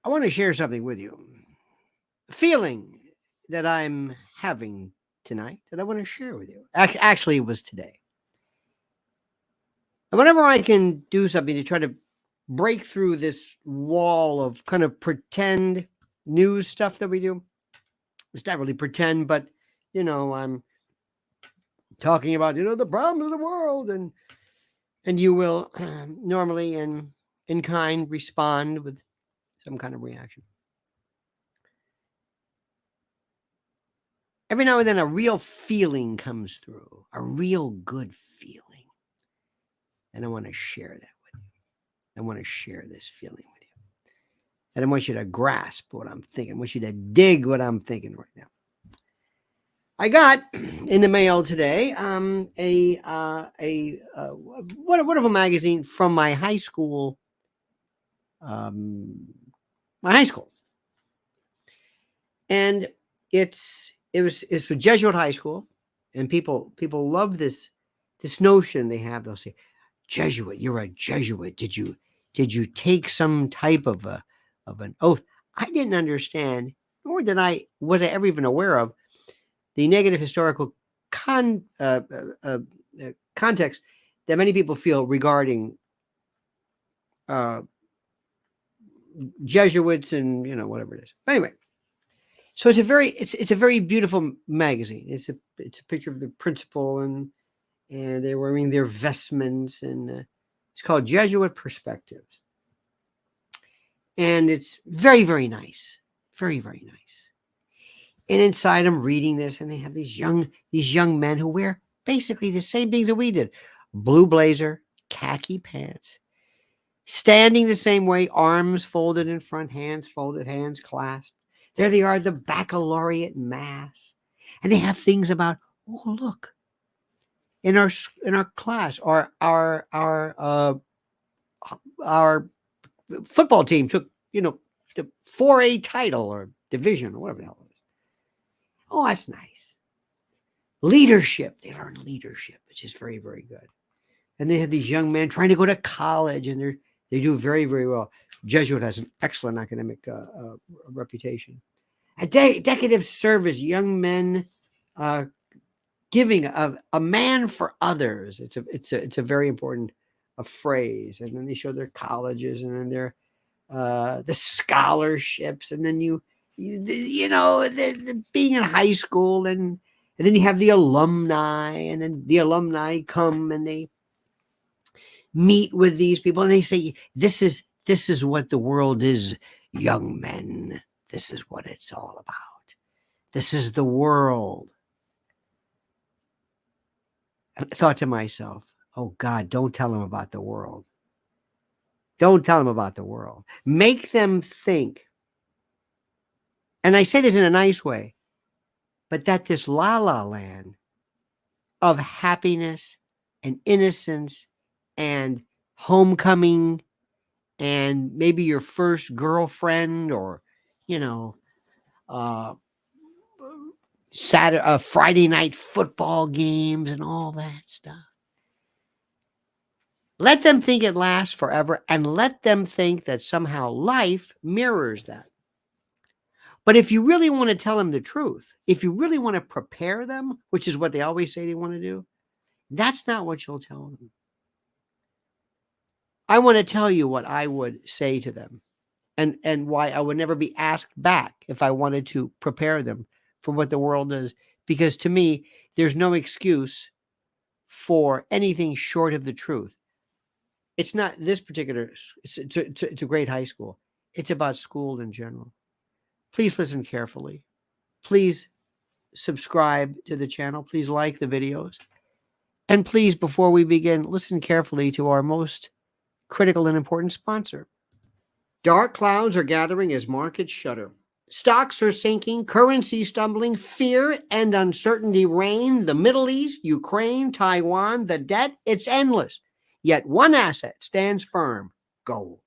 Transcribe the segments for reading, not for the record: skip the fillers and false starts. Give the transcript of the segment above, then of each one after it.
I want to share something with you. A feeling that I'm having tonight that I want to share with you. Actually, it was today. And whenever I can do something to try to break through this wall of kind of pretend news stuff that we do, it's not really pretend, but I'm talking about the problems of the world, and you will normally in kind respond with some kind of reaction. Every now and then a real feeling comes through, a real good feeling. And I want to share that with you. I want to share this feeling with you. And I want you to grasp what I'm thinking. I want you to dig what I'm thinking right now. I got in the mail today a wonderful magazine from my high school. And it's for Jesuit high school, and people love this notion they have. They'll say, Jesuit, you're a Jesuit. Did you take some type of an oath? I didn't understand, nor was I ever even aware of the negative historical context that many people feel regarding Jesuits and whatever it is. But anyway, so it's a very beautiful magazine. It's a picture of the principal and they're wearing their vestments, and it's called Jesuit Perspectives. And it's very, very nice. Very, very nice. And inside I'm reading this, and they have these young men who wear basically the same things that we did. Blue blazer, khaki pants, standing the same way, arms folded in front, hands folded, hands clasped. There they are, the baccalaureate mass. And they have things about, oh, look, in our class, our football team took, the 4A title or division or whatever the hell it is. Oh, that's nice. Leadership. They learn leadership, which is very, very good. And they have these young men trying to go to college, and they do very, very well. Jesuit has an excellent academic reputation. A decade of service, young men giving a man for others. It's a very important phrase. And then they show their colleges, and then their the scholarships, and then the being in high school, and then you have the alumni, and then the alumni come and they meet with these people, and they say, this is what the world is, young men. This is what it's all about. This is the world. I thought to myself, oh God, don't tell them about the world. Don't tell them about the world. Make them think, and I say this in a nice way, but that this la-la land of happiness and innocence and homecoming and maybe your first girlfriend, or Friday night football games and all that stuff. Let them think it lasts forever, and let them think that somehow life mirrors that. But if you really want to tell them the truth, if you really want to prepare them, which is what they always say they want to do, that's not what you'll tell them. I want to tell you what I would say to them, and why I would never be asked back if I wanted to prepare them for what the world is. Because to me, there's no excuse for anything short of the truth. It's not this particular, it's a great high school. It's about school in general. Please listen carefully. Please subscribe to the channel. Please like the videos. And please, before we begin, listen carefully to our most critical and important sponsor. Dark clouds are gathering as markets shudder. Stocks are sinking, currency stumbling, fear and uncertainty reign. The Middle East, Ukraine, Taiwan, the debt, it's endless. Yet one asset stands firm: gold.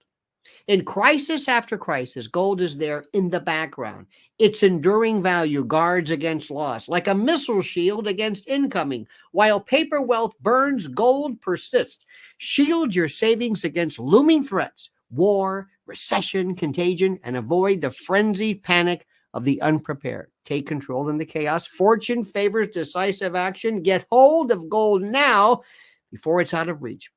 In crisis after crisis, gold is there in the background. Its enduring value guards against loss, like a missile shield against incoming. While paper wealth burns, gold persists. Shield your savings against looming threats: war, recession, contagion, and avoid the frenzied panic of the unprepared. Take control in the chaos. Fortune favors decisive action. Get hold of gold now before it's out of reach.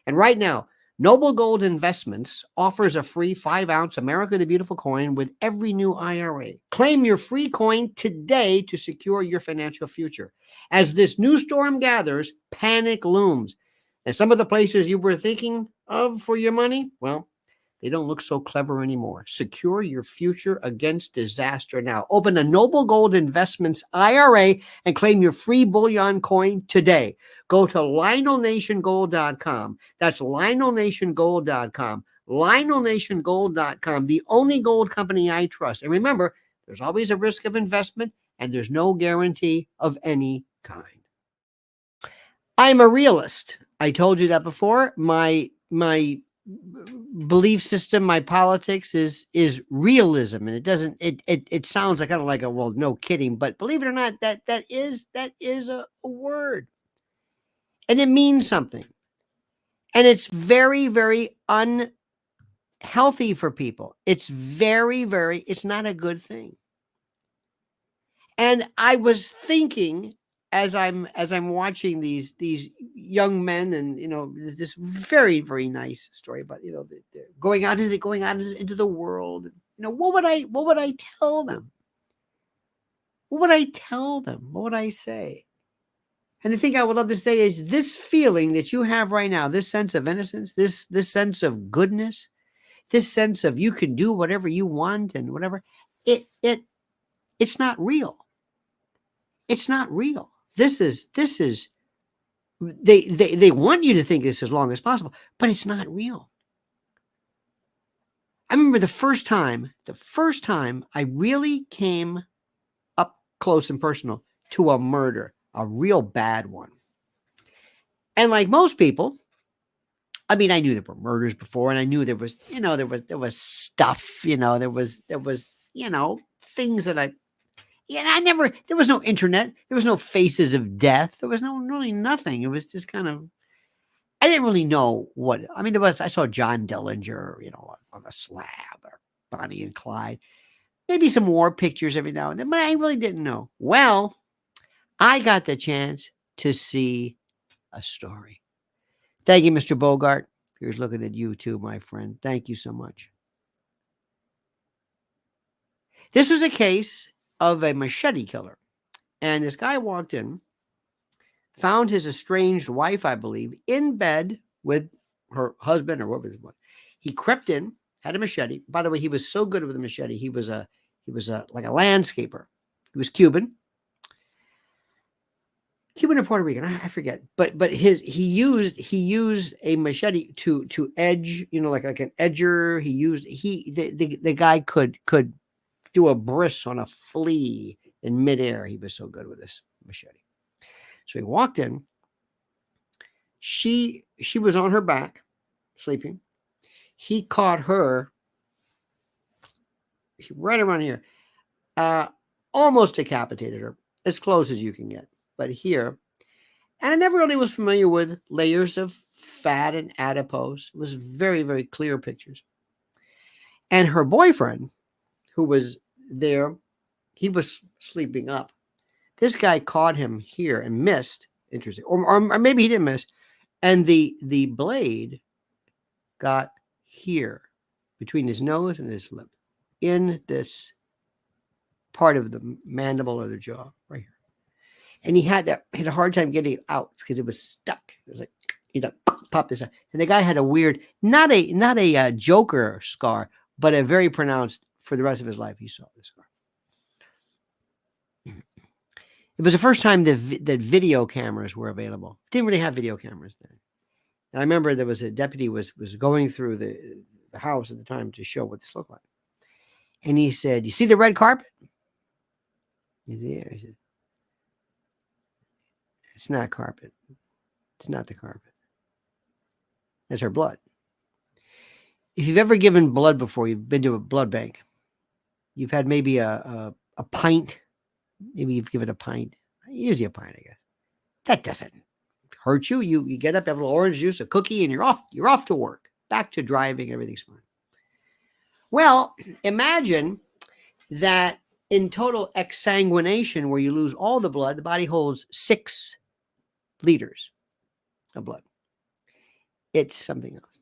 And right now, Noble Gold Investments offers a free 5-ounce America the Beautiful coin with every new IRA. Claim your free coin today to secure your financial future. As this new storm gathers, panic looms. And some of the places you were thinking of for your money, well, they don't look so clever anymore. Secure your future against disaster now. Open a Noble Gold Investments IRA and claim your free bullion coin today. Go to LionelNationGold.com. That's LionelNationGold.com. LionelNationGold.com, the only gold company I trust. And remember, there's always a risk of investment and there's no guarantee of any kind. I'm a realist. I told you that before. My belief system, my politics is realism, and it sounds like kind of like a, well, no kidding, but believe it or not, that is a word, and it means something, and it's very, very unhealthy for people. It's it's not a good thing. And I was thinking, as I'm watching these young men, and this very, very nice story about they're going out into the world. What would I tell them? What would I tell them? What would I say? And the thing I would love to say is this feeling that you have right now, this sense of innocence, this sense of goodness, this sense of you can do whatever you want and whatever. It's not real. It's not real. This is they want you to think this as long as possible, but it's not real. I remember the first time I really came up close and personal to a murder, a real bad one. And like most people, I mean, I knew there were murders before, and I knew there was stuff, there was things that there was no internet. There was no faces of death. There was really nothing. It was just kind of, I didn't really know what, I mean, I saw John Dillinger, on a slab, or Bonnie and Clyde, maybe some war pictures every now and then, but I really didn't know. Well, I got the chance to see a story. Thank you, Mr. Bogart. Here's looking at you too, my friend. Thank you so much. This was a case of a machete killer. And this guy walked in, found his estranged wife, I believe, in bed with her husband, or what was it? He crept in, had a machete. By the way, he was so good with a machete. He was like a landscaper. He was Cuban or Puerto Rican, I forget. But he used a machete to edge, like an edger. The guy could do a bris on a flea in midair. He was so good with this machete. So he walked in. She was on her back, sleeping. He caught her right around here, almost decapitated her, as close as you can get. But here, and I never really was familiar with layers of fat and adipose. It was very, very clear pictures. And her boyfriend, who was there, he was sleeping up. This guy caught him here and missed. Interesting. Or maybe he didn't miss. And the blade got here between his nose and his lip, in this part of the mandible or the jaw right here. And he had a hard time getting it out because it was stuck. It was like, pop this out. And the guy had a weird, not a Joker scar, but a very pronounced, for the rest of his life, he saw this scar. It was the first time that video cameras were available. Didn't really have video cameras then. And I remember there was a deputy was going through the house at the time to show what this looked like. And he said, "You see the red carpet?" He said, "Yeah." He said, "It's not carpet. It's not the carpet. That's her blood." If you've ever given blood before, you've been to a blood bank, you've had maybe a pint. Maybe you've given a pint. Usually a pint, I guess. That doesn't hurt you. You get up, have a little orange juice, a cookie, and you're off to work. Back to driving, everything's fine. Well, imagine that in total exsanguination, where you lose all the blood, the body holds 6 liters of blood. It's something else.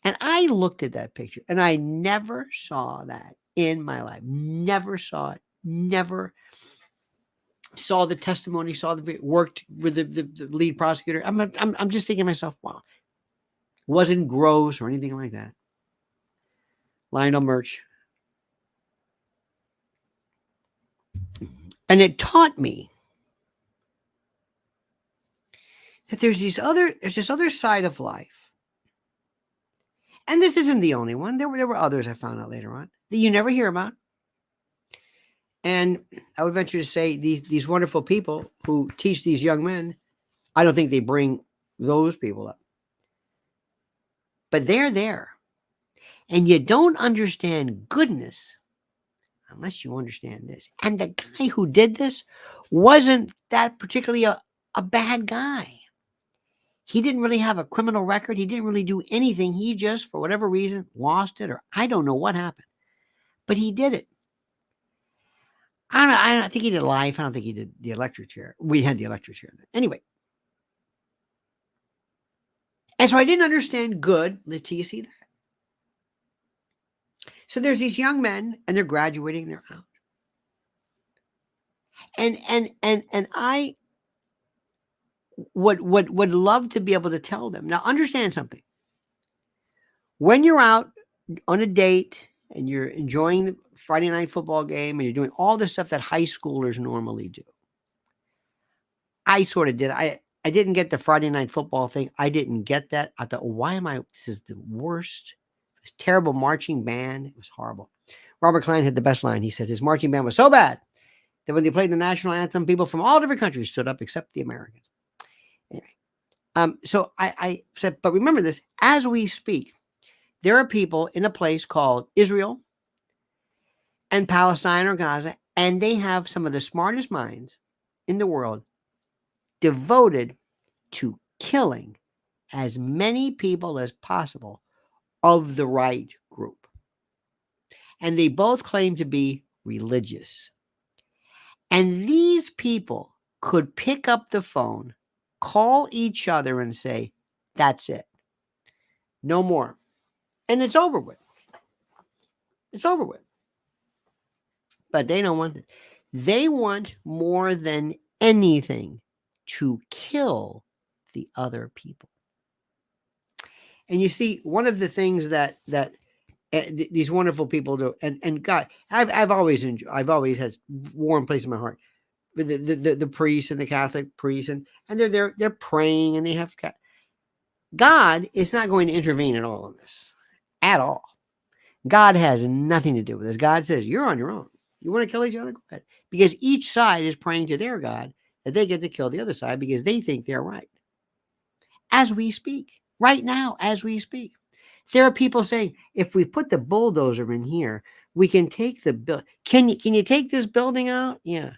And I looked at that picture and I never saw that in my life. Never saw it. Never saw the testimony, worked with the lead prosecutor. I'm just thinking to myself, wow. Wasn't gross or anything like that. Lionel merch. And it taught me that there's this other side of life. And this isn't the only one. There were others I found out later on that you never hear about. And I would venture to say these wonderful people who teach these young men, I don't think they bring those people up. But they're there. And you don't understand goodness unless you understand this. And the guy who did this wasn't that particularly a bad guy. He didn't really have a criminal record. He didn't really do anything. He just, for whatever reason, lost it, or I don't know what happened. But he did it. I don't think he did life. I don't think he did the electric chair. We had the electric chair then. Anyway. And so I didn't understand good until you see that. So there's these young men and they're graduating, they're out. And I would love to be able to tell them. Now understand something. When you're out on a date and you're enjoying the Friday night football game and you're doing all the stuff that high schoolers normally do. I sort of did. I didn't get the Friday night football thing. I didn't get that. I thought, this is the worst. This terrible marching band. It was horrible. Robert Klein had the best line. He said his marching band was so bad that when they played the national anthem, people from all different countries stood up except the Americans. Anyway, so I said, but remember this, as we speak, there are people in a place called Israel and Palestine or Gaza, and they have some of the smartest minds in the world devoted to killing as many people as possible of the right group. And they both claim to be religious. And these people could pick up the phone, call each other and say, that's it. No more. And it's over with. It's over with. But they don't want it. They want more than anything to kill the other people. And you see, one of the things that these wonderful people do, and God, I've always had warm place in my heart with the priests and the Catholic priests, and they're praying and they have God is not going to intervene at all in this at all. God has nothing to do with this. God says you're on your own. You want to kill each other? Go ahead. Because each side is praying to their God that they get to kill the other side because they think they're right. As we speak, right now, as we speak, there are people saying, if we put the bulldozer in here, we can take the building. Can you take this building out? Yeah.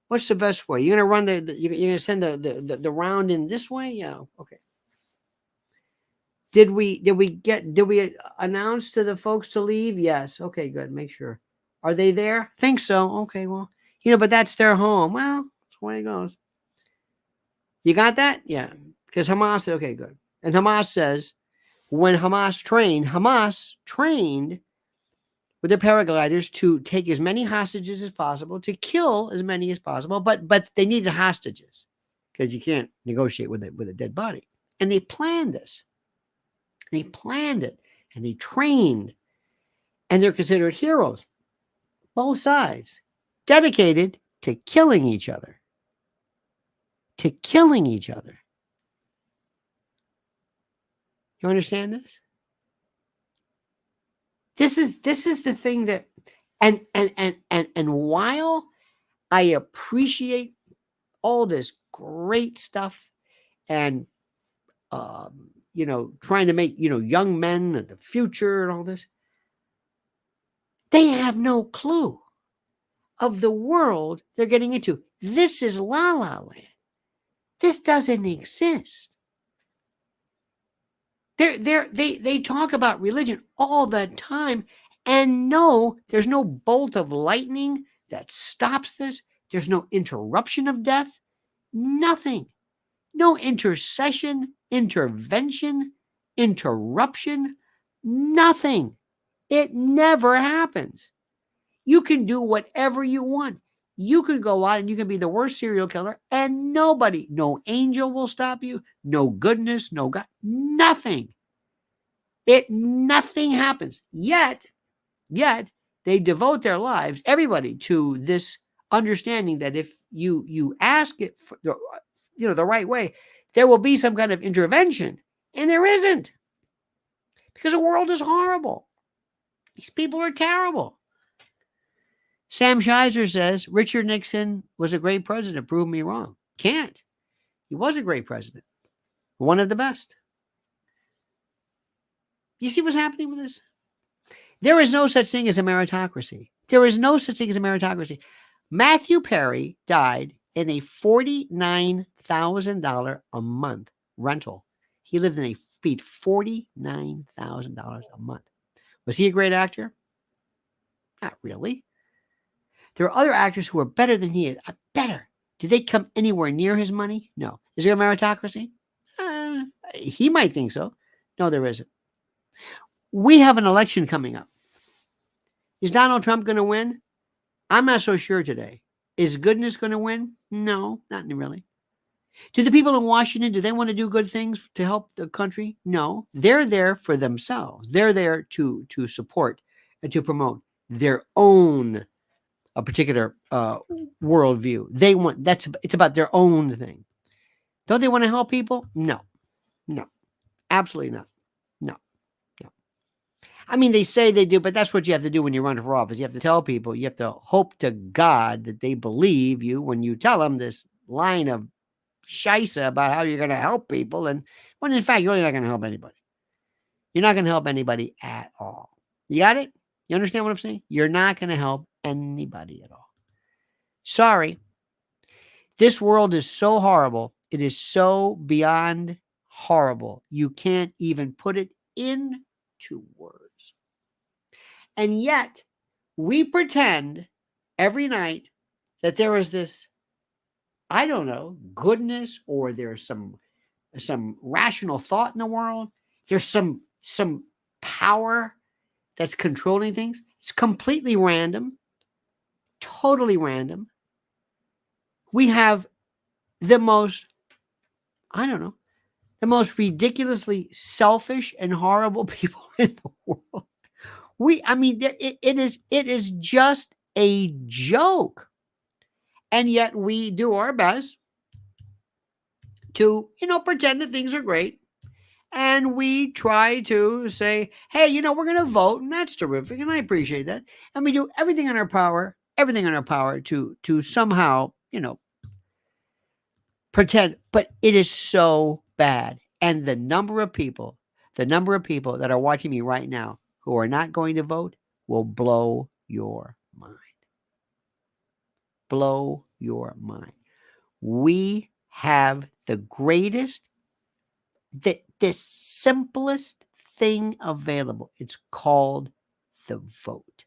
What's the best way? You're going to run you're going to send the round in this way? Yeah. Okay. Did we announce to the folks to leave? Yes. Okay, good. Make sure. Are they there? Think so. Okay, well, but that's their home. Well, that's the way it goes. You got that? Yeah. Because Hamas said, okay, good. And Hamas says, when Hamas trained with their paragliders to take as many hostages as possible, to kill as many as possible, but they needed hostages because you can't negotiate with a dead body. And they planned this. They planned it and they trained, and they're considered heroes. Both sides dedicated to killing each other. To killing each other. You understand this? This is the thing that, and while I appreciate all this great stuff and trying to make young men of the future and all this, they have no clue of the world they're getting into. This is La La Land. This doesn't exist. They talk about religion all the time, and no, there's no bolt of lightning that stops this. There's no interruption of death. Nothing. No intercession, intervention, interruption. Nothing. It never happens. You can do whatever you want. You could go out and you can be the worst serial killer, and nobody, no angel will stop you, no goodness, no God, nothing. Nothing happens. Yet they devote their lives, everybody, to this understanding that if you ask it for the right way, there will be some kind of intervention, and there isn't, because the world is horrible. These people are terrible. Sam Shizer says Richard Nixon was a great president. Prove me wrong. Can't. He was a great president. One of the best. You see what's happening with this? There is no such thing as a meritocracy. There is no such thing as a meritocracy. Matthew Perry died in a $49,000 a month rental. He lived in a paid $49,000 a month. Was he a great actor? Not really. There are other actors who are better than he is. Better. Did they come anywhere near his money? No. Is there a meritocracy? He might think so. No, there isn't. We have an election coming up. Is Donald Trump going to win? I'm not so sure today. Is goodness going to win? No, not really. Do the people in Washington, do they want to do good things to help the country? No. They're there for themselves. They're there to support and to promote their own a particular worldview. It's about their own thing. Don't they want to help people? No, absolutely not. No. I mean, they say they do, but that's what you have to do when you run for office. You have to tell people, you have to hope to God that they believe you when you tell them this line of shisa about how you're going to help people. And when in fact, you're really not going to help anybody. You're not going to help anybody at all. You got it? You understand what I'm saying? You're not going to help anybody at all. Sorry. This world is so horrible. It is so beyond horrible. You can't even put it into words. And yet, we pretend every night that there is this, I don't know, goodness, or there's some rational thought in the world. There's some power that's controlling things. It's completely random, totally random. We have the most ridiculously selfish and horrible people in the world. It is just a joke. And yet we do our best to, pretend that things are great. And we try to say, hey, we're going to vote, and that's terrific, and I appreciate that. And we do everything in our power to somehow, pretend, but it is so bad. And the number of people that are watching me right now who are not going to vote will blow your mind. Blow your mind. We have the greatest, the simplest thing available. It's called the vote.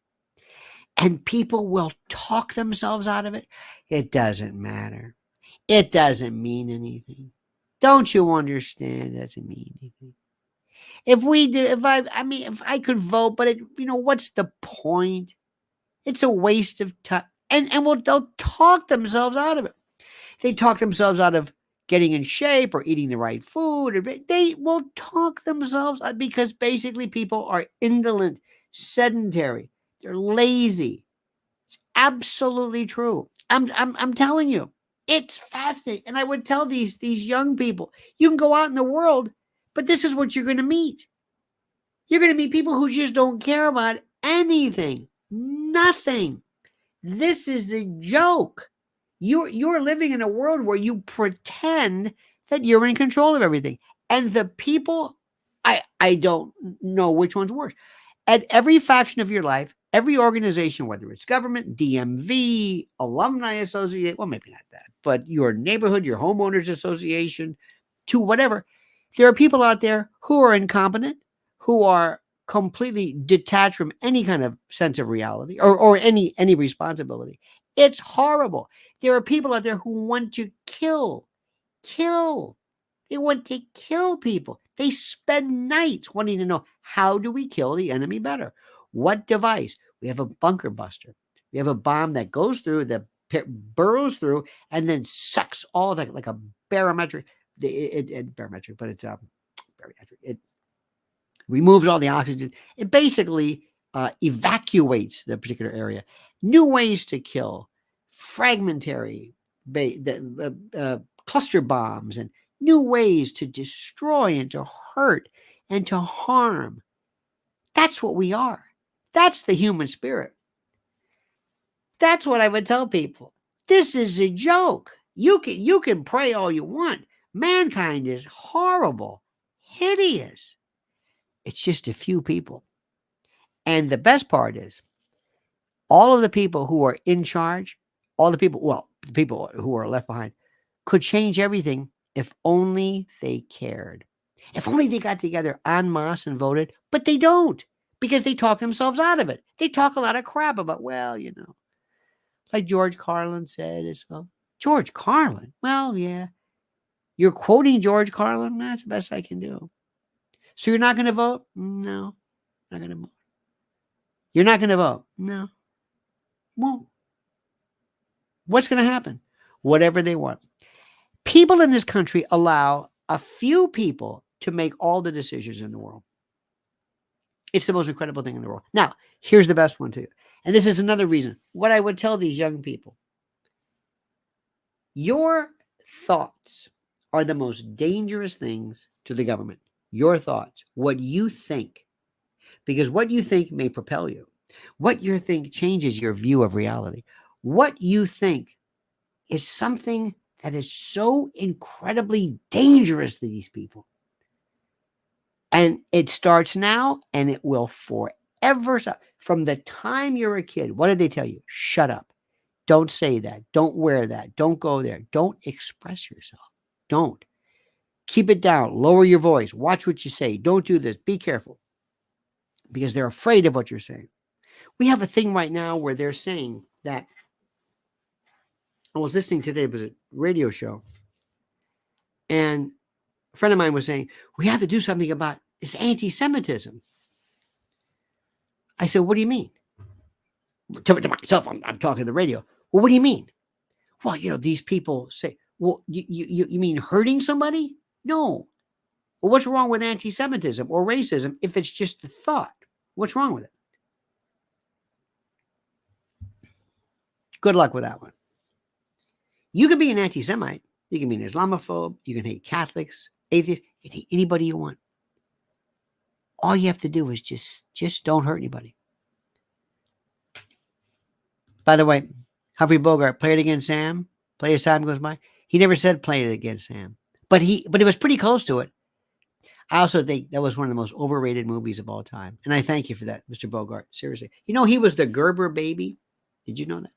And people will talk themselves out of it. It doesn't matter. It doesn't mean anything. Don't you understand? It doesn't mean anything. If I could vote, but what's the point? It's a waste of time. And they'll talk themselves out of it. They talk themselves out of getting in shape or eating the right food. They will talk themselves out because basically people are indolent, sedentary. They're lazy. It's absolutely true. I'm telling you, it's fascinating. And I would tell these young people, you can go out in the world, but this is what you're going to meet. You're going to meet people who just don't care about anything, nothing. This is a joke. You're living in a world where you pretend that you're in control of everything. And the people, I don't know which one's worse. At every faction of your life, every organization, whether it's government, DMV, alumni association, well, maybe not that, but your neighborhood, your homeowners association, to whatever, There are people out there who are incompetent, who are completely detached from any kind of sense of reality or any responsibility. It's horrible. There are people out there who want to kill. They want to kill people. They spend nights wanting to know, how do we kill the enemy better? What device? We have a bunker buster. We have a bomb that goes through, that burrows through, and then sucks all that, like a barometric. Barometric, but it's bariatric. It removes all the oxygen. It basically evacuates the particular area. New ways to kill, fragmentary, cluster bombs, and new ways to destroy and to hurt and to harm. That's what we are. That's the human spirit. That's what I would tell people. This is a joke. You can pray all you want. Mankind is horrible, hideous. It's just a few people. And the best part is, all of the people who are in charge, all the people who are left behind, could change everything if only they cared. If only they got together en masse and voted, but they don't, because they talk themselves out of it. They talk a lot of crap about, well, like George Carlin said, George Carlin. Well, yeah. You're quoting George Carlin? That's the best I can do. So you're not going to vote? No, not going to vote. You're not going to vote? No, won't. What's going to happen? Whatever they want. People in this country allow a few people to make all the decisions in the world. It's the most incredible thing in the world. Now, here's the best one too. And this is another reason. What I would tell these young people. Your thoughts are the most dangerous things to the government. Your thoughts, what you think. Because what you think may propel you. What you think changes your view of reality. What you think is something that is so incredibly dangerous to these people. And it starts now, and it will forever stop. From the time you're a kid, what did they tell you? Shut up. Don't say that. Don't wear that. Don't go there. Don't express yourself. Don't. Keep it down. Lower your voice. Watch what you say. Don't do this. Be careful. Because they're afraid of what you're saying. We have a thing right now where they're saying that. I was listening today, it was a radio show. And a friend of mine was saying, we have to do something about this anti-Semitism. I said, what do you mean? To myself, I'm talking to the radio. Well, what do you mean? Well, these people say, well, you mean hurting somebody? No. Well, what's wrong with anti-Semitism or racism if it's just a thought? What's wrong with it? Good luck with that one. You can be an anti-Semite. You can be an Islamophobe. You can hate Catholics, atheists. You can hate anybody you want. All you have to do is just don't hurt anybody. By the way, Humphrey Bogart, Play It Again, Sam. Play as time goes by. He never said Play It Again, Sam. But it was pretty close to it. I also think that was one of the most overrated movies of all time. And I thank you for that, Mr. Bogart. Seriously. He was the Gerber baby. Did you know that?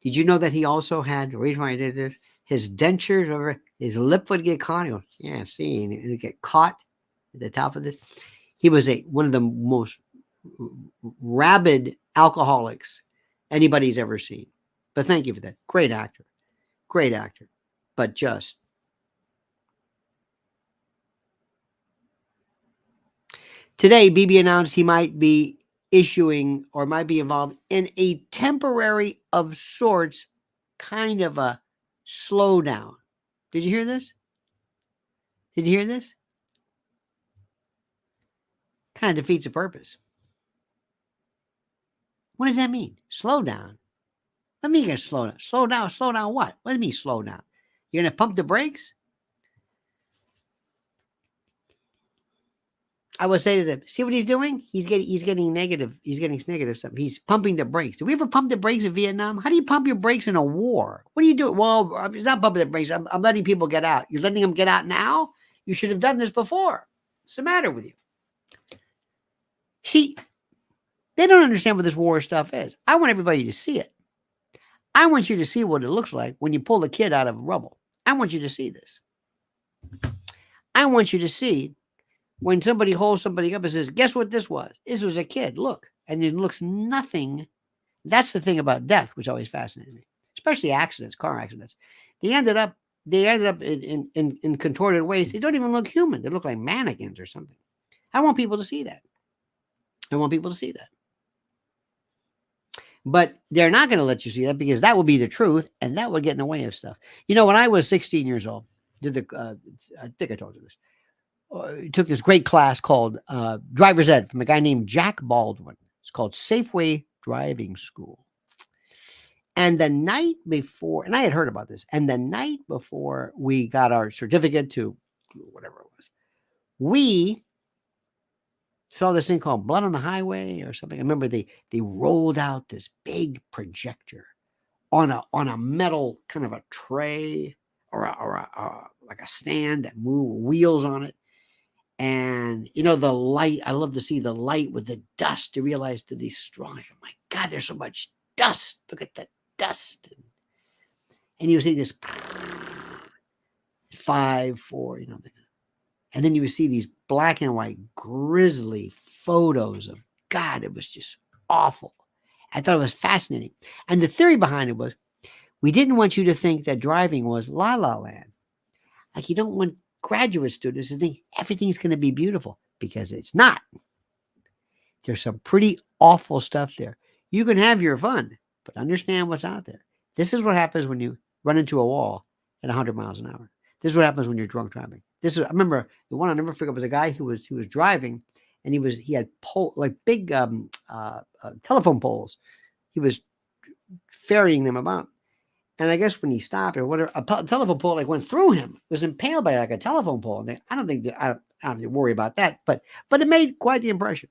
Did you know that he also had, read why I did this, his dentures over, his lip would get caught. Yeah, see, and it would get caught at the top of this. He was one of the most rabid alcoholics anybody's ever seen. But thank you for that. Great actor. Great actor. But just. Today, Bibi announced he might be issuing or might be involved in a temporary of sorts kind of a slowdown. Did you hear this? Did you hear this? Kind of defeats the purpose. What does that mean? Slow down. What do you mean you're going to slow down? Slow down? Slow down what? What do you mean slow down? You're going to pump the brakes? I would say to them, see what he's doing? He's getting negative. He's getting negative stuff. He's pumping the brakes. Did we ever pump the brakes in Vietnam? How do you pump your brakes in a war? What do you do? Well, it's not pumping the brakes. I'm letting people get out. You're letting them get out now? You should have done this before. What's the matter with you? See, they don't understand what this war stuff is. I want everybody to see it. I want you to see what it looks like when you pull a kid out of rubble. I want you to see this. I want you to see when somebody holds somebody up and says, guess what this was? This was a kid. Look. And it looks nothing. That's the thing about death, which always fascinated me, especially accidents, car accidents. They ended up in contorted ways. They don't even look human. They look like mannequins or something. I want people to see that. I want people to see that. But they're not going to let you see that because that would be the truth, and that would get in the way of stuff. You know, when I was 16 years old, I think I told you this. Took this great class called Driver's Ed from a guy named Jack Baldwin. It's called Safeway Driving School. And the night before, and I had heard about this, and the night before we got our certificate to whatever it was, we saw this thing called Blood on the Highway or something. I remember they rolled out this big projector on a metal kind of a tray or like a stand that moved wheels on it. And you know, the light, I love to see the light with the dust to realize to these strong. Oh my God, there's so much dust. Look at the dust. And you see this 5, 4, you know, and then you would see these black and white grisly photos of God. It was just awful. I thought it was fascinating. And the theory behind it was we didn't want you to think that driving was la la land. Like you don't want graduate students to think everything's going to be beautiful because it's not. There's some pretty awful stuff there. You can have your fun, but understand what's out there. This is what happens when you run into a wall at 100 miles an hour. This is what happens when you're drunk driving. I remember the one I'll never forget was a guy who was driving, and he had big telephone poles. He was ferrying them about. And I guess when he stopped or whatever, a telephone pole went through him. Was impaled by a telephone pole. And I don't think I don't have to worry about that, but it made quite the impression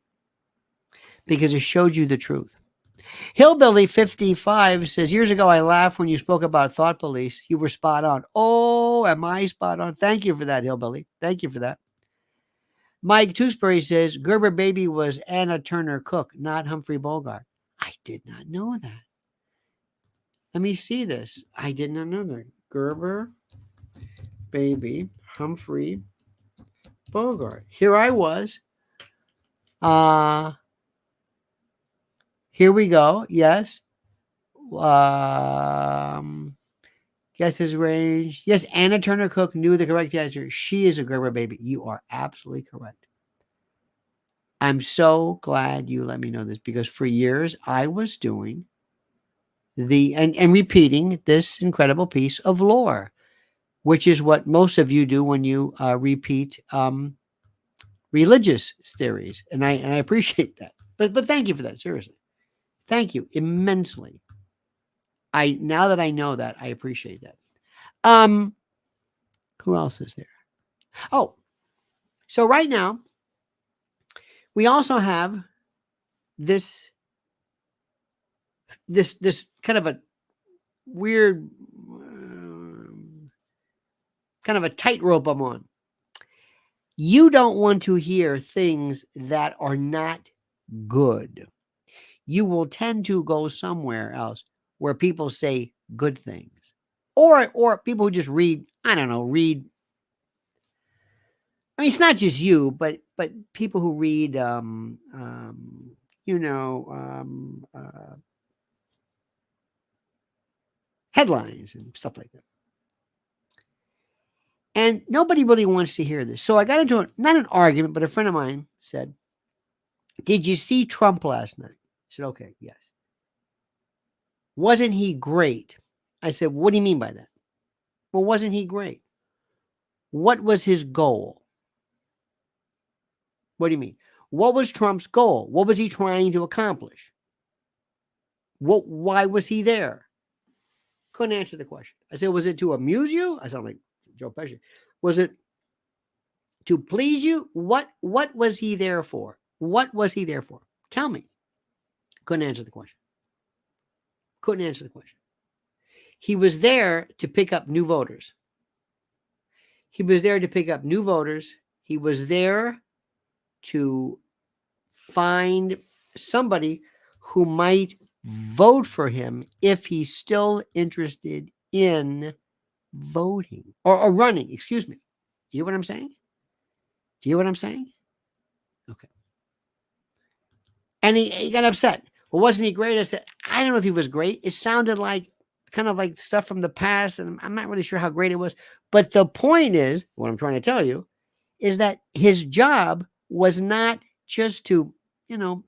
because it showed you the truth. Hillbilly 55 says, years ago, I laughed when you spoke about thought police. You were spot on. Oh, am I spot on? Thank you for that, Hillbilly. Thank you for that. Mike Tewsbury says, Gerber Baby was Anna Turner Cook, not Humphrey Bogart. I did not know that. Let me see this. I did not know that. Gerber Baby, Humphrey Bogart. Here I was. Here we go. Yes. Guess his range. Yes, Anna Turner Cook knew the correct answer. She is a Gerber Baby. You are absolutely correct. I'm so glad you let me know this because for years I was doing and repeating this incredible piece of lore, which is what most of you do when you repeat religious theories, and I appreciate that. But thank you for that. Seriously, thank you immensely. Now that I know that, I appreciate that. Who else is there? Oh, so right now we also have this kind of a weird kind of a tightrope I'm on. You don't want to hear things that are not good. You will tend to go somewhere else where people say good things, or people who just read. I don't know. Read. I mean, it's not just you, but people who read. Headlines and stuff like that. And nobody really wants to hear this. So I got into not an argument, but a friend of mine said, did you see Trump last night? I said, okay, yes. Wasn't he great? I said, what do you mean by that? Well, wasn't he great? What was his goal? What do you mean? What was Trump's goal? What was he trying to accomplish? Why was he there? Couldn't answer the question. I said, was it to amuse you? I sound like Joe Pesci. Was it to please you? What was he there for? What was he there for? Tell me. Couldn't answer the question. Couldn't answer the question. He was there to pick up new voters. He was there to pick up new voters. He was there to find somebody who might vote for him if he's still interested in voting or running. Excuse me. Do you hear what I'm saying? Do you hear what I'm saying? Okay. And he got upset. Well, wasn't he great? I said, I don't know if he was great. It sounded like kind of like stuff from the past, and I'm not really sure how great it was. But the point is, what I'm trying to tell you, is that his job was not just to,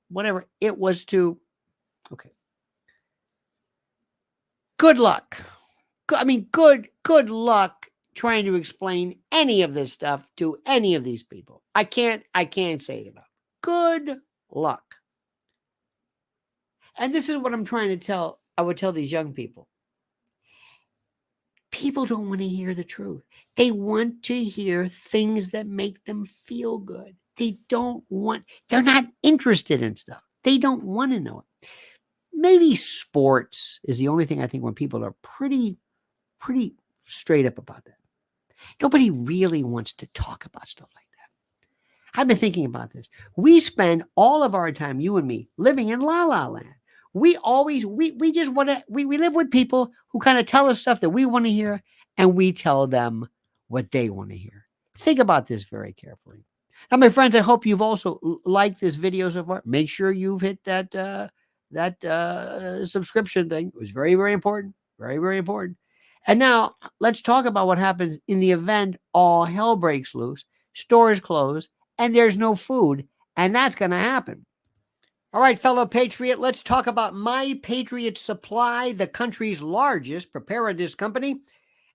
whatever. It was to, okay. Good luck. I mean, good luck trying to explain any of this stuff to any of these people. I can't say it enough. Good luck. And this is what I'm trying to tell. I would tell these young people. People don't want to hear the truth. They want to hear things that make them feel good. They're not interested in stuff. They don't want to know it. Maybe sports is the only thing I think when people are pretty straight up about that. Nobody really wants to talk about stuff like that. I've been thinking about this. We spend all of our time, you and me, living in la la land. We just want to, we live with people who kind of tell us stuff that we want to hear, and we tell them what they want to hear. Think about this very carefully. Now, my friends, I hope you've also liked this video so far. Make sure you've hit that subscription thing. It was very, very important. Very, very important. And now let's talk about what happens in the event all hell breaks loose, stores close, and there's no food. And that's going to happen. All right, fellow patriot, let's talk about My Patriot Supply, the country's largest preparedness company.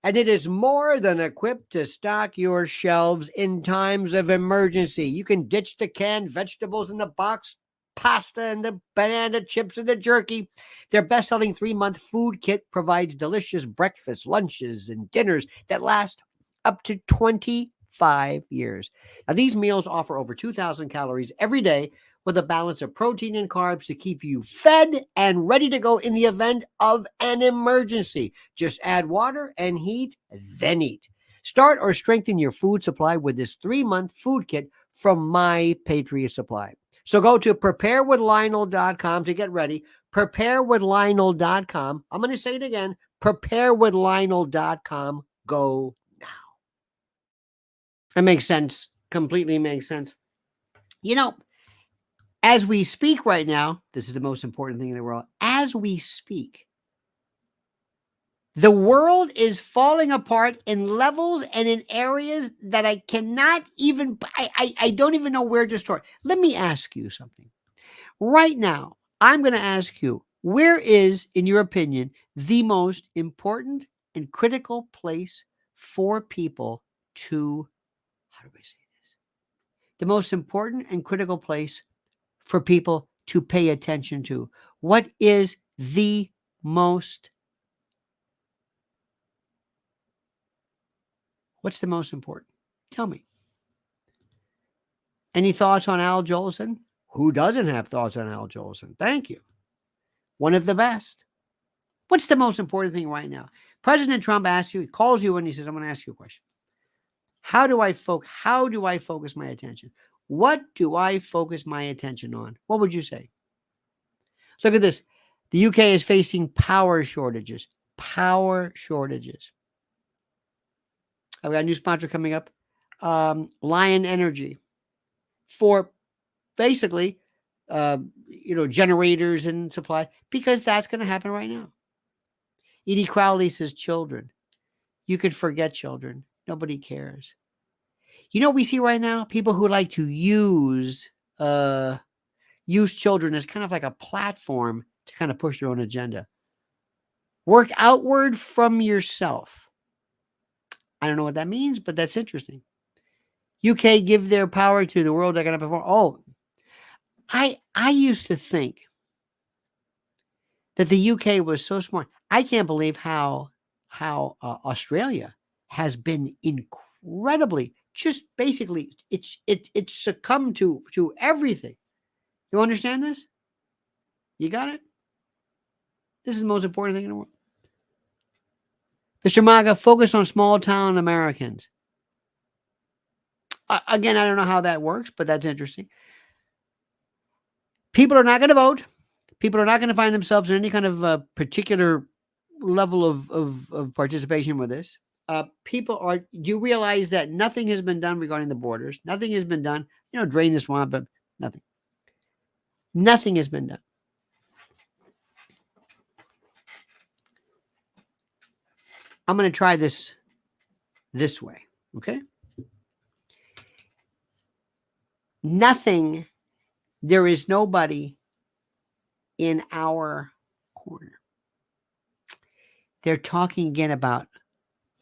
And it is more than equipped to stock your shelves in times of emergency. You can ditch the canned vegetables in the box, pasta and the banana chips and the jerky. Their best-selling 3-month food kit provides delicious breakfasts, lunches, and dinners that last up to 25 years. Now, these meals offer over 2,000 calories every day, with a balance of protein and carbs to keep you fed and ready to go in the event of an emergency. Just add water and heat, then eat. Start or strengthen your food supply with this 3-month food kit from My Patriot Supply. So go to preparewithlionel.com to get ready. Preparewithlionel.com. I'm going to say it again. Preparewithlionel.com. Go now. That makes sense. Completely makes sense. As we speak right now, this is the most important thing in the world. As we speak, the world is falling apart in levels and in areas that I cannot even, I don't even know where to start. Let me ask you something. Right now, I'm going to ask you, where is, in your opinion, the most important and critical place for people to, how do I say this? The most important and critical place for people to pay attention to. What is the most? What's the most important? Tell me. Any thoughts on Al Jolson? Who doesn't have thoughts on Al Jolson? Thank you. One of the best. What's the most important thing right now? President Trump asks you, he calls you and he says, I'm going to ask you a question. How do I focus my attention? What do I focus my attention on? What would you say? Look at this. The UK is facing power shortages. Power shortages. I've got a new sponsor coming up. Lion Energy. For basically, generators and supply. Because that's going to happen right now. Edie Crowley says children. You could forget children. Nobody cares. We see right now people who like to use children as kind of like a platform to kind of push their own agenda. Work outward from yourself. I don't know what that means, but that's interesting. UK give their power to the world they're going to perform. Oh, I used to think that the UK was so smart. I can't believe how Australia has been incredibly, just basically, it's succumbed to everything. You understand this? You got it? This is the most important thing in the world. Mr. MAGA, focus on small town Americans. Again, I don't know how that works, but that's interesting. People are not going to vote. People are not going to find themselves in any kind of particular level of participation with this. people are, do you realize that nothing has been done regarding the borders? Nothing has been done, drain the swamp, but nothing. Nothing has been done. I'm going to try this way, okay? Nothing, there is nobody in our corner. They're talking again about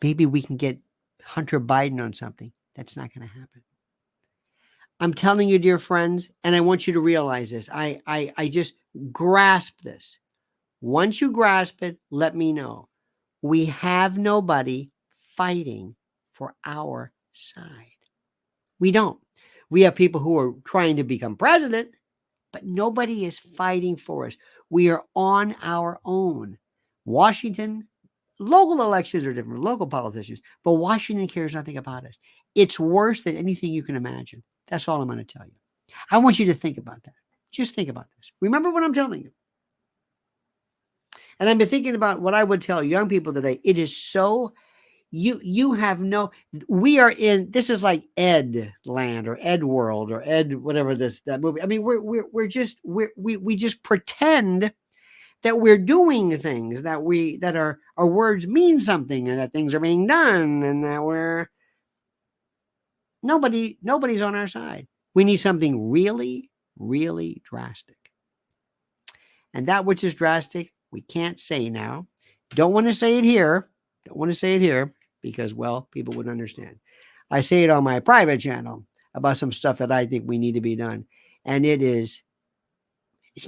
maybe we can get Hunter Biden on something. That's not going to happen. I'm telling you, dear friends, and I want you to realize this. I just grasp this. Once you grasp it, let me know. We have nobody fighting for our side. We don't. We have people who are trying to become president, but nobody is fighting for us. We are on our own. Washington, local elections are different, local politicians, but Washington cares nothing about us. It's worse than anything you can imagine. That's all I'm going to tell you. I want you to think about that. Just think about this. Remember what I'm telling you. And I've been thinking about what I would tell young people today. It is so, you have no, we are in, this is like Ed Land or Ed World or Ed, whatever that movie. I mean, we just pretend that we're doing things, that our words mean something and that things are being done and that nobody's on our side. We need something really, really drastic. And that which is drastic, we can't say now. Don't want to say it here. Because, well, people wouldn't understand. I say it on my private channel about some stuff that I think we need to be done. And it's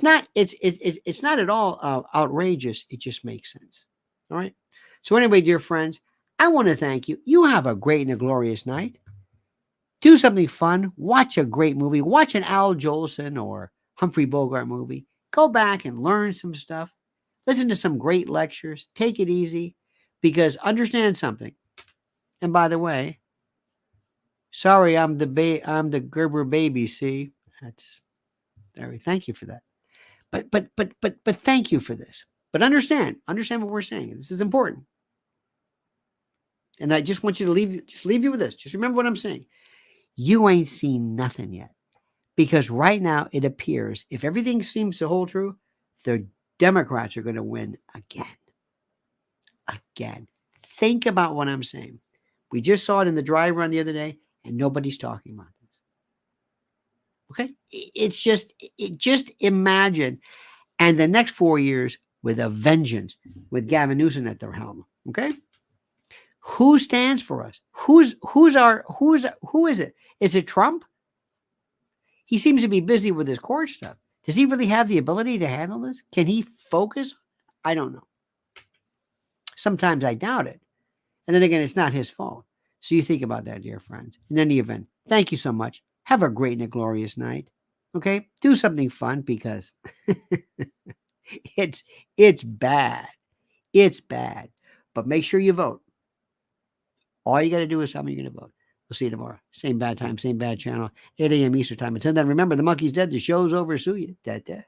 not at all outrageous. It just makes sense. All right. So anyway, dear friends, I want to thank you. You have a great and a glorious night. Do something fun. Watch a great movie. Watch an Al Jolson or Humphrey Bogart movie. Go back and learn some stuff. Listen to some great lectures. Take it easy, because understand something. And by the way, sorry, I'm the Gerber baby. See, thank you for that. But thank you for this. But understand what we're saying. This is important. And I just want you to leave you with this. Just remember what I'm saying. You ain't seen nothing yet. Because right now it appears, if everything seems to hold true, the Democrats are going to win again. Again. Think about what I'm saying. We just saw it in the dry run the other day, and nobody's talking about this. Okay? Just imagine. And the next 4 years with a vengeance, with Gavin Newsom at their helm. Okay? Who stands for us? Who is it? Is it Trump? He seems to be busy with his court stuff. Does he really have the ability to handle this? Can he focus? I don't know. Sometimes I doubt it. And then again, it's not his fault. So you think about that, dear friends. In any event, thank you so much. Have a great and a glorious night. Okay? Do something fun, because it's bad. It's bad. But make sure you vote. All you got to do is tell me you're going to vote. We'll see you tomorrow. Same bad time, same bad channel, 8 a.m. Eastern time. Until then, remember, the monkey's dead. The show's over. Sue you. Da-da.